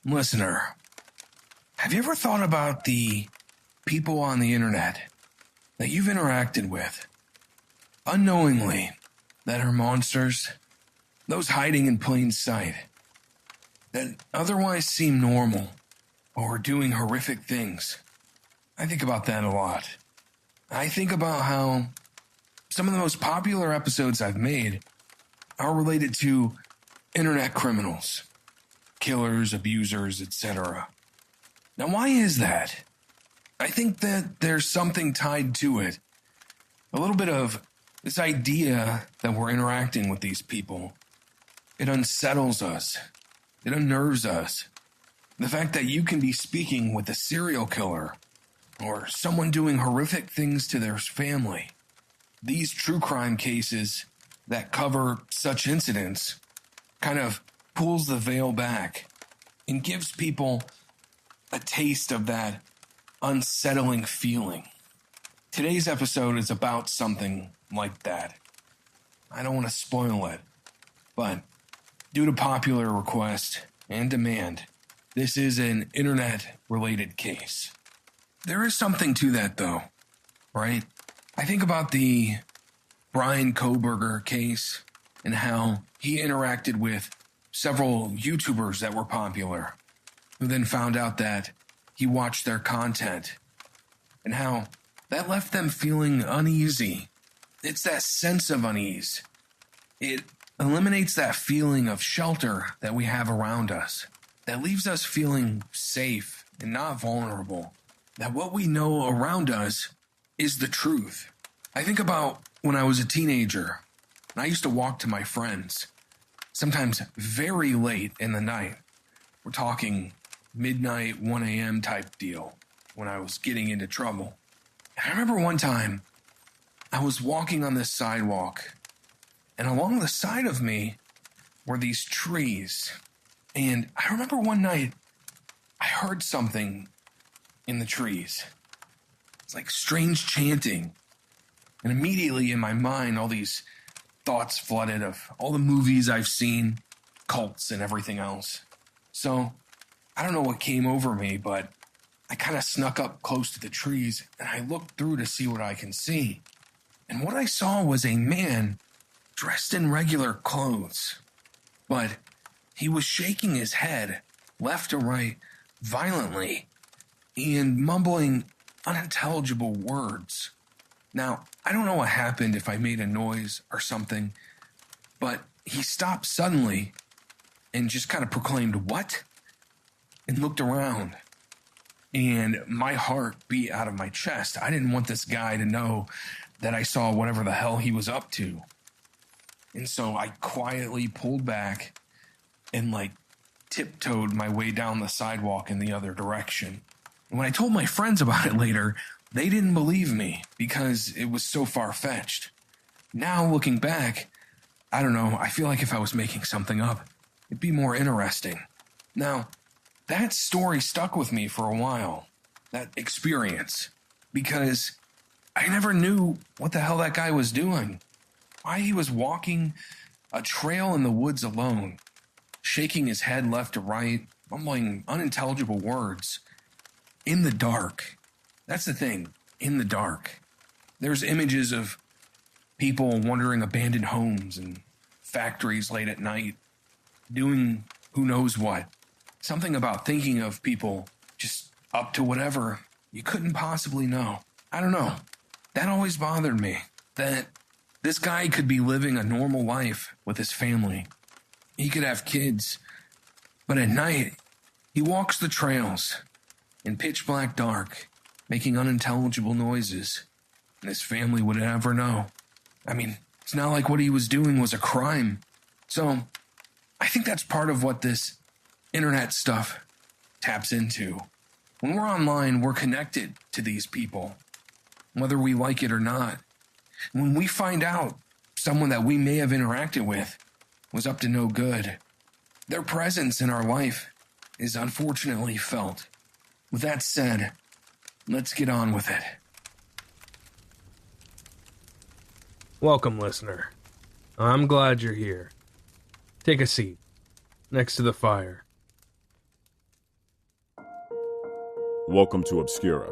Listener, have you ever thought about the people on the internet that you've interacted with, unknowingly, that are monsters, those hiding in plain sight, that otherwise seem normal or doing horrific things? I think about that a lot. I think about how some of the most popular episodes I've made are related to internet criminals, killers, abusers, etc. Now, why is that? I think that there's something tied to it. A little bit of this idea that we're interacting with these people. It unsettles us. It unnerves us. The fact that you can be speaking with a serial killer or someone doing horrific things to their family. These true crime cases that cover such incidents kind of pulls the veil back and gives people a taste of that unsettling feeling. Today's episode is about something like that. I don't want to spoil it, but due to popular request and demand, this is an internet-related case. There is something to that, though, right? I think about the Brian Koberger case and how he interacted with several YouTubers that were popular, who then found out that he watched their content, and how that left them feeling uneasy. It's that sense of unease. It eliminates that feeling of shelter that we have around us, that leaves us feeling safe and not vulnerable, that what we know around us is the truth. I think about when I was a teenager, and I used to walk to my friends, sometimes very late in the night. We're talking midnight, 1 a.m. type deal when I was getting into trouble. And I remember one time I was walking on this sidewalk, and along the side of me were these trees. And I remember one night I heard something in the trees. It's like strange chanting. And immediately in my mind, all these thoughts flooded of all the movies I've seen, cults and everything else. So I don't know what came over me, but I kind of snuck up close to the trees and I looked through to see what I can see. And what I saw was a man dressed in regular clothes, but he was shaking his head left to right violently and mumbling unintelligible words. Now, I don't know what happened, if I made a noise or something, but he stopped suddenly and just kind of proclaimed, "What?" and looked around. And my heart beat out of my chest. I didn't want this guy to know that I saw whatever the hell he was up to. And so I quietly pulled back and tiptoed my way down the sidewalk in the other direction. And when I told my friends about it later, they didn't believe me because it was so far-fetched. Now, looking back, I don't know, I feel like if I was making something up, it'd be more interesting. Now, that story stuck with me for a while, that experience, because I never knew what the hell that guy was doing, why he was walking a trail in the woods alone, shaking his head left to right, mumbling unintelligible words, in the dark. That's the thing, in the dark. There's images of people wandering abandoned homes and factories late at night, doing who knows what. Something about thinking of people just up to whatever you couldn't possibly know. I don't know. That always bothered me, that this guy could be living a normal life with his family. He could have kids, but at night, he walks the trails in pitch black dark, making unintelligible noises, and his family would never know. I mean, it's not like what he was doing was a crime. So, I think that's part of what this internet stuff taps into. When we're online, we're connected to these people, whether we like it or not. When we find out someone that we may have interacted with was up to no good, their presence in our life is unfortunately felt. With that said, let's get on with it. Welcome, listener. I'm glad you're here. Take a seat next to the fire. Welcome to Obscura,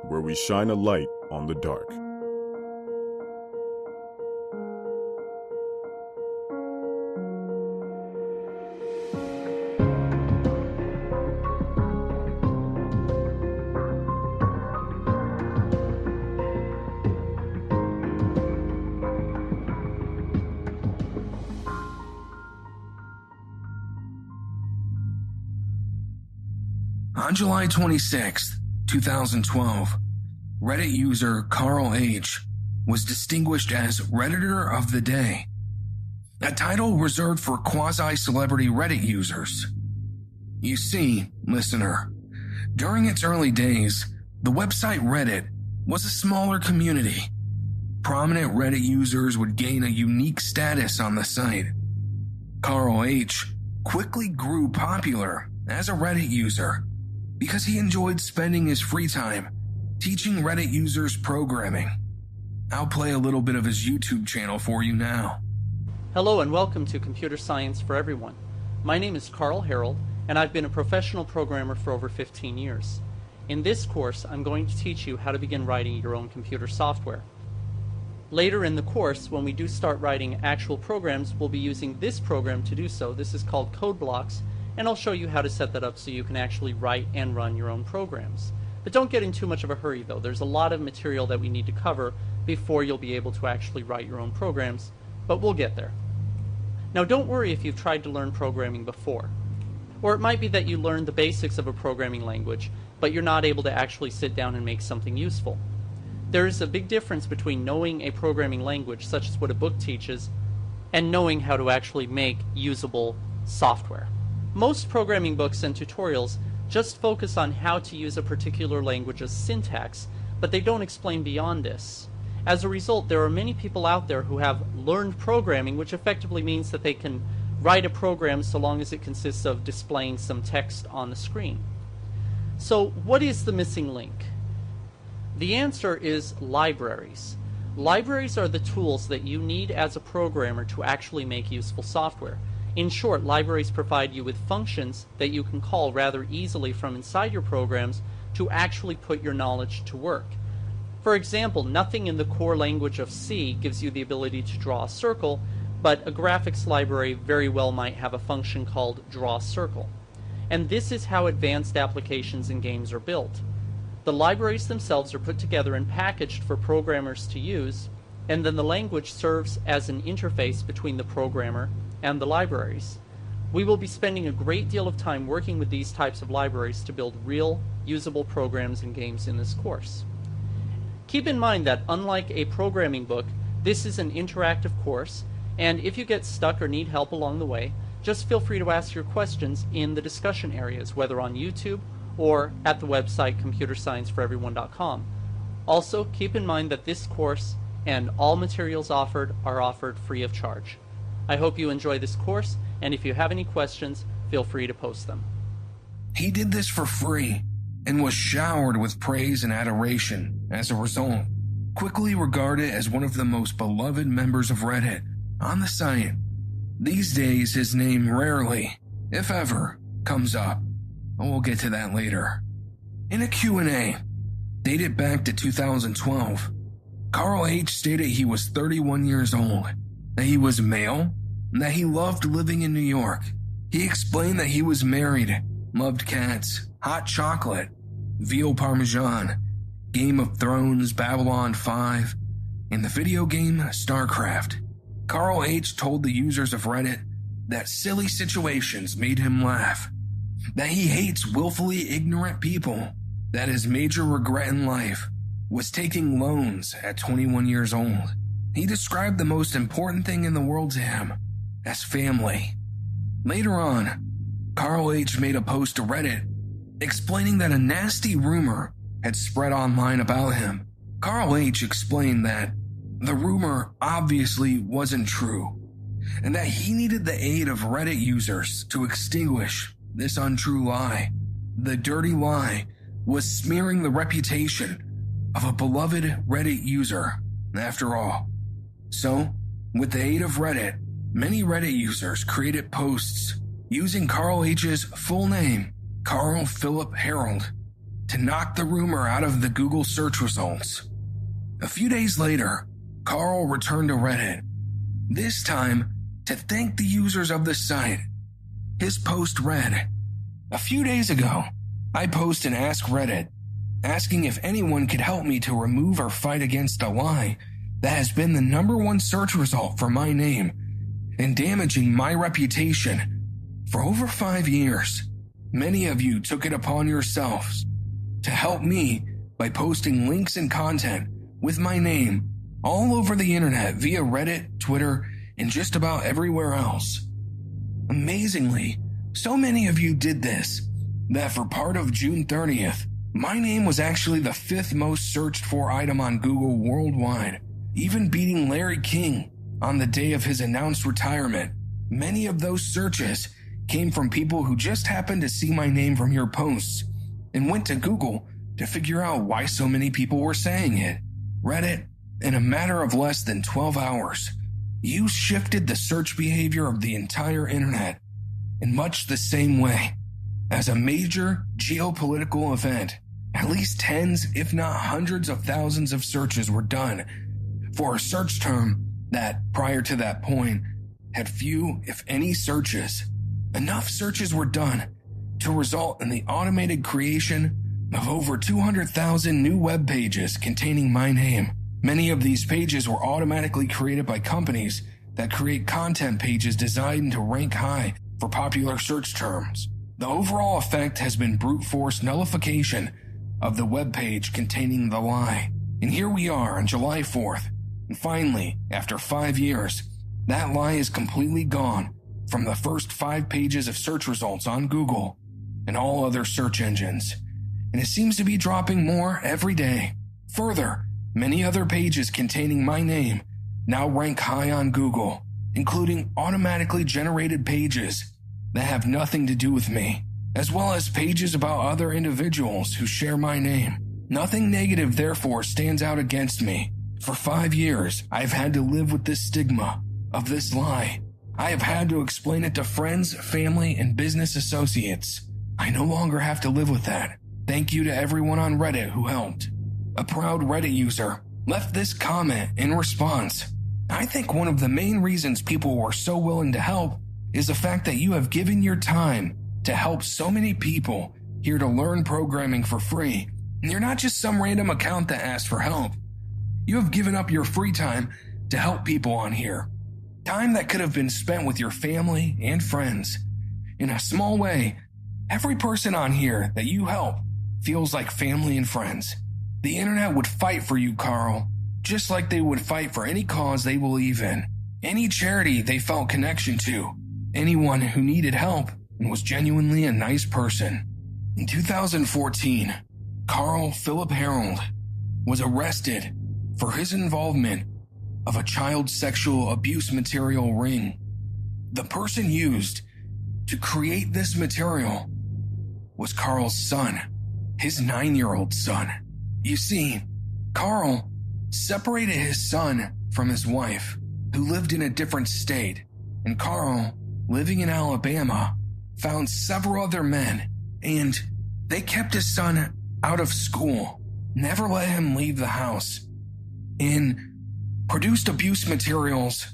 where we shine a light on the dark. On July 26, 2012, Reddit user CarlH was distinguished as Redditor of the Day, a title reserved for quasi-celebrity Reddit users. You see, listener, during its early days, the website Reddit was a smaller community. Prominent Reddit users would gain a unique status on the site. CarlH quickly grew popular as a Reddit user because he enjoyed spending his free time teaching Reddit users programming. I'll play a little bit of his YouTube channel for you now. Hello and welcome to Computer Science for Everyone. My name is Carl Harold, and I've been a professional programmer for over 15 years. In this course, I'm going to teach you how to begin writing your own computer software. Later in the course, when we do start writing actual programs, we'll be using this program to do so. This is called Code Blocks, and I'll show you how to set that up so you can actually write and run your own programs. But don't get in too much of a hurry though. There's a lot of material that we need to cover before you'll be able to actually write your own programs, but we'll get there. Now don't worry if you've tried to learn programming before. Or it might be that you learned the basics of a programming language, but you're not able to actually sit down and make something useful. There is a big difference between knowing a programming language, such as what a book teaches, and knowing how to actually make usable software. Most programming books and tutorials just focus on how to use a particular language's syntax, but they don't explain beyond this. As a result, there are many people out there who have learned programming, which effectively means that they can write a program so long as it consists of displaying some text on the screen. So what is the missing link? The answer is libraries. Libraries are the tools that you need as a programmer to actually make useful software. In short, libraries provide you with functions that you can call rather easily from inside your programs to actually put your knowledge to work. For example, nothing in the core language of C gives you the ability to draw a circle, but a graphics library very well might have a function called draw circle. And this is how advanced applications and games are built. The libraries themselves are put together and packaged for programmers to use, and then the language serves as an interface between the programmer and the libraries. We will be spending a great deal of time working with these types of libraries to build real, usable programs and games in this course. Keep in mind that unlike a programming book, this is an interactive course, and if you get stuck or need help along the way, just feel free to ask your questions in the discussion areas, whether on YouTube or at the website computerscienceforeveryone.com. Also, keep in mind that this course and all materials offered are offered free of charge. I hope you enjoy this course, and if you have any questions, feel free to post them. He did this for free and was showered with praise and adoration as a result, quickly regarded as one of the most beloved members of Reddit on the site. These days, his name rarely, if ever, comes up, but we'll get to that later. In a Q&A, dated back to 2012, CarlH stated he was 31 years old, that he was male, and that he loved living in New York. He explained that he was married, loved cats, hot chocolate, veal parmesan, Game of Thrones, Babylon 5, and the video game StarCraft. CarlH told the users of Reddit that silly situations made him laugh, that he hates willfully ignorant people, that his major regret in life was taking loans at 21 years old. He described the most important thing in the world to him as family. Later on, CarlH made a post to Reddit explaining that a nasty rumor had spread online about him. CarlH explained that the rumor obviously wasn't true, and that he needed the aid of Reddit users to extinguish this untrue lie. The dirty lie was smearing the reputation of a beloved Reddit user, after all. So, with the aid of Reddit, many Reddit users created posts using CarlH's full name, Carl Philip Harold, to knock the rumor out of the Google search results. A few days later, Carl returned to Reddit, this time to thank the users of the site. His post read, "A few days ago, I posted an Ask Reddit, asking if anyone could help me to remove or fight against a lie that has been the #1 search result for my name and damaging my reputation for over 5 years. Many of you took it upon yourselves to help me by posting links and content with my name all over the internet via Reddit, Twitter, and just about everywhere else. Amazingly, so many of you did this that for part of June 30th, my name was actually the 5th most searched for item on Google worldwide, even beating Larry King on the day of his announced retirement. Many of those searches came from people who just happened to see my name from your posts and went to Google to figure out why so many people were saying it. Reddit, in a matter of less than 12 hours, you shifted the search behavior of the entire internet in much the same way as a major geopolitical event. At least tens, if not hundreds of thousands of searches were done for a search term that, prior to that point, had few, if any, searches. Enough searches were done to result in the automated creation of over 200,000 new web pages containing my name. Many of these pages were automatically created by companies that create content pages designed to rank high for popular search terms. The overall effect has been brute force nullification of the web page containing the lie. And here we are on July 4th, and finally, after 5 years, that lie is completely gone from the first 5 pages of search results on Google and all other search engines. And it seems to be dropping more every day. Further, many other pages containing my name now rank high on Google, including automatically generated pages that have nothing to do with me, as well as pages about other individuals who share my name. Nothing negative, therefore, stands out against me. For 5 years, I've had to live with this stigma of this lie. I have had to explain it to friends, family, and business associates. I no longer have to live with that. Thank you to everyone on Reddit who helped." A proud Reddit user left this comment in response. "I think one of the main reasons people were so willing to help is the fact that you have given your time to help so many people here to learn programming for free. And you're not just some random account that asked for help. You have given up your free time to help people on here. Time that could have been spent with your family and friends. In a small way, every person on here that you help feels like family and friends. The internet would fight for you, Carl, just like they would fight for any cause they believe in, any charity they felt connection to, anyone who needed help and was genuinely a nice person." In 2014, Carl Philip Harold was arrested for his involvement of a child sexual abuse material ring. The person used to create this material was Carl's son, his 9-year-old son. You see, Carl separated his son from his wife, who lived in a different state, and Carl, living in Alabama, found several other men, and they kept his son out of school, never let him leave the house, and produced abuse materials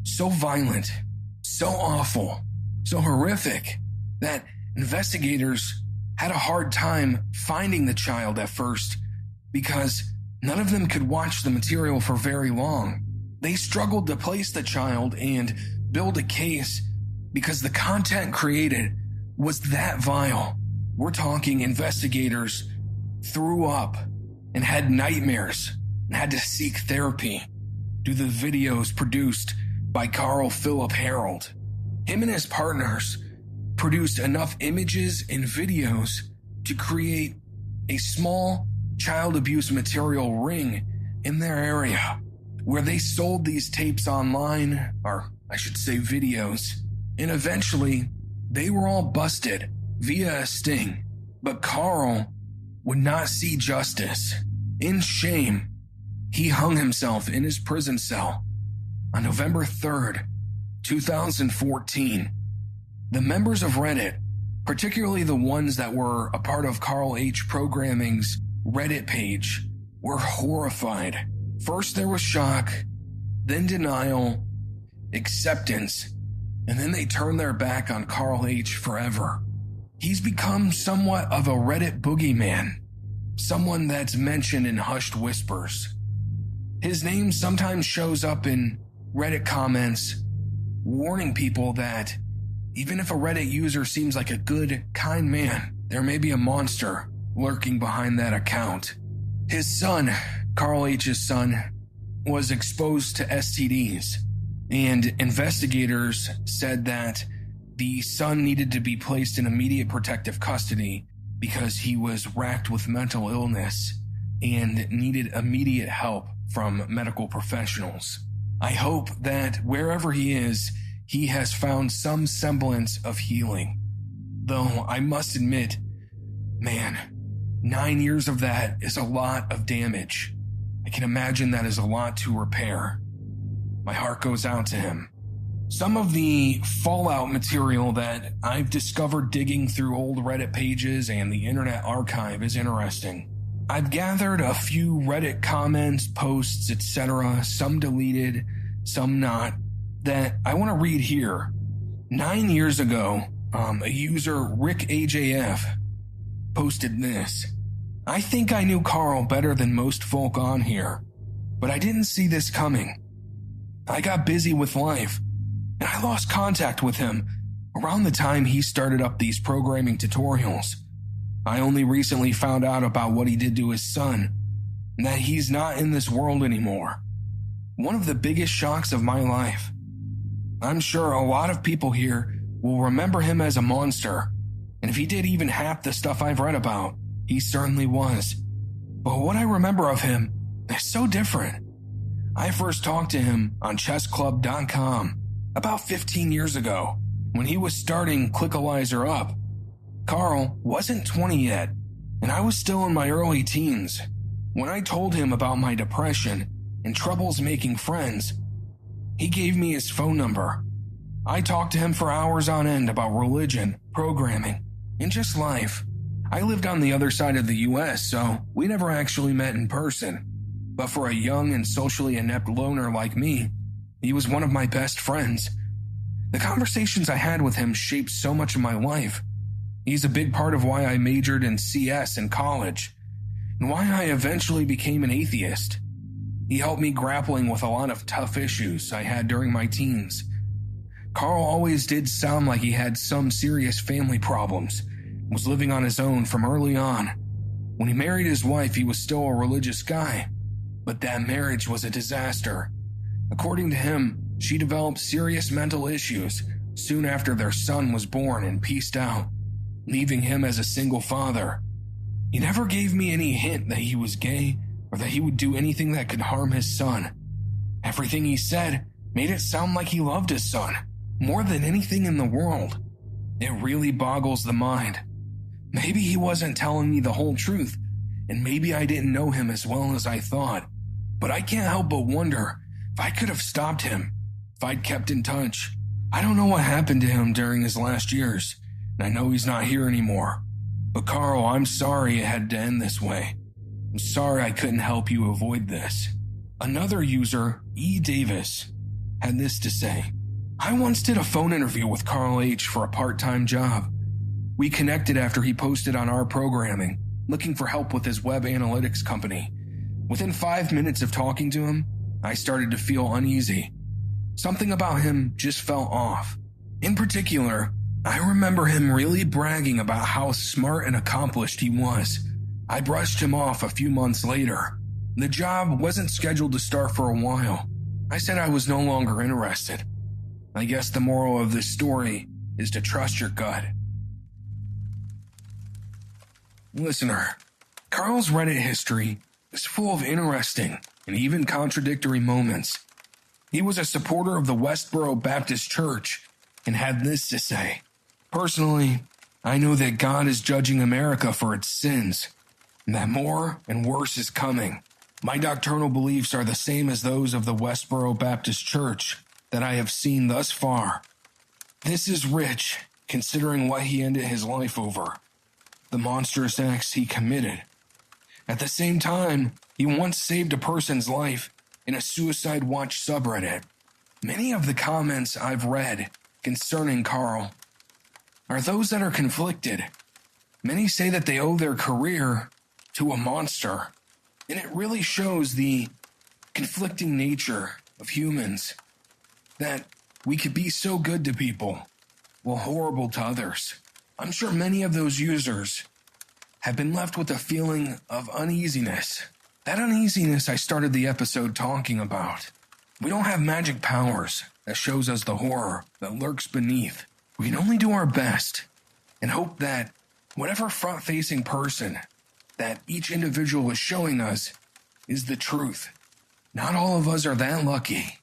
so violent, so awful, so horrific, that investigators had a hard time finding the child at first because none of them could watch the material for very long. They struggled to place the child and build a case because the content created was that vile. We're talking investigators threw up and had nightmares and had to seek therapy due to the videos produced by Carl Philip Harold. Him and his partners produced enough images and videos to create a small child abuse material ring in their area where they sold these tapes online, or I should say videos, and eventually they were all busted via a sting. But Carl would not see justice. In shame, he hung himself in his prison cell on November 3rd, 2014. The members of Reddit particularly the ones that were a part of CarlH Programming's Reddit page, were horrified. First there was shock, then denial, acceptance, and then they turned their back on CarlH forever. He's become somewhat of a Reddit boogeyman, someone that's mentioned in hushed whispers. His name sometimes shows up in Reddit comments, warning people that even if a Reddit user seems like a good, kind man, there may be a monster lurking behind that account. His son, CarlH's son, was exposed to STDs, and investigators said that the son needed to be placed in immediate protective custody because he was racked with mental illness and needed immediate help from medical professionals. I hope that wherever he is, he has found some semblance of healing. Though I must admit, man, 9 years of that is a lot of damage. I can imagine that is a lot to repair. My heart goes out to him. Some of the fallout material that I've discovered digging through old Reddit pages and the Internet Archive is interesting. I've gathered a few Reddit comments, posts, etc., some deleted, some not, that I want to read here. 9 years ago, a user, Rick AJF, posted this. I think I knew Carl better than most folk on here, but I didn't see this coming. I got busy with life, and I lost contact with him around the time he started up these programming tutorials. I only recently found out about what he did to his son, and that he's not in this world anymore. One of the biggest shocks of my life. I'm sure a lot of people here will remember him as a monster, and if he did even half the stuff I've read about, he certainly was. But what I remember of him is so different. I first talked to him on chessclub.com about 15 years ago, when he was starting Clickalizer up. Carl wasn't 20 yet, and I was still in my early teens. When I told him about my depression and troubles making friends, he gave me his phone number. I talked to him for hours on end about religion, programming, and just life. I lived on the other side of the US, so we never actually met in person. But for a young and socially inept loner like me, he was one of my best friends. The conversations I had with him shaped so much of my life. He's a big part of why I majored in CS in college, and why I eventually became an atheist. He helped me grappling with a lot of tough issues I had during my teens. Carl always did sound like he had some serious family problems, was living on his own from early on. When he married his wife, he was still a religious guy, but that marriage was a disaster. According to him, she developed serious mental issues soon after their son was born and pieced out, leaving him as a single father. He never gave me any hint that he was gay or that he would do anything that could harm his son. Everything he said made it sound like he loved his son more than anything in the world. It really boggles the mind. Maybe he wasn't telling me the whole truth, and maybe I didn't know him as well as I thought. But I can't help but wonder if I could have stopped him, if I'd kept in touch. I don't know what happened to him during his last years, and I know he's not here anymore. But Carl, I'm sorry it had to end this way. I'm sorry I couldn't help you avoid this. Another user, E. Davis, had this to say. I once did a phone interview with CarlH for a part-time job. We connected after he posted on our programming, looking for help with his web analytics company. Within 5 minutes of talking to him, I started to feel uneasy. Something about him just felt off. In particular, I remember him really bragging about how smart and accomplished he was. I brushed him off a few months later. The job wasn't scheduled to start for a while. I said I was no longer interested. I guess the moral of this story is to trust your gut. Listener, Carl's Reddit history is full of interesting and even contradictory moments. He was a supporter of the Westboro Baptist Church and had this to say. Personally, I know that God is judging America for its sins, and that more and worse is coming. My doctrinal beliefs are the same as those of the Westboro Baptist Church that I have seen thus far. This is Rich, considering what he ended his life over, the monstrous acts he committed. At the same time, he once saved a person's life in a suicide watch subreddit. Many of the comments I've read concerning Carl are those that are conflicted. Many say that they owe their career to a monster, and it really shows the conflicting nature of humans, that we could be so good to people while horrible to others. I'm sure many of those users have been left with a feeling of uneasiness. That uneasiness I started the episode talking about. We don't have magic powers that shows us the horror that lurks beneath. We can only do our best and hope that whatever front-facing person that each individual is showing us is the truth. Not all of us are that lucky.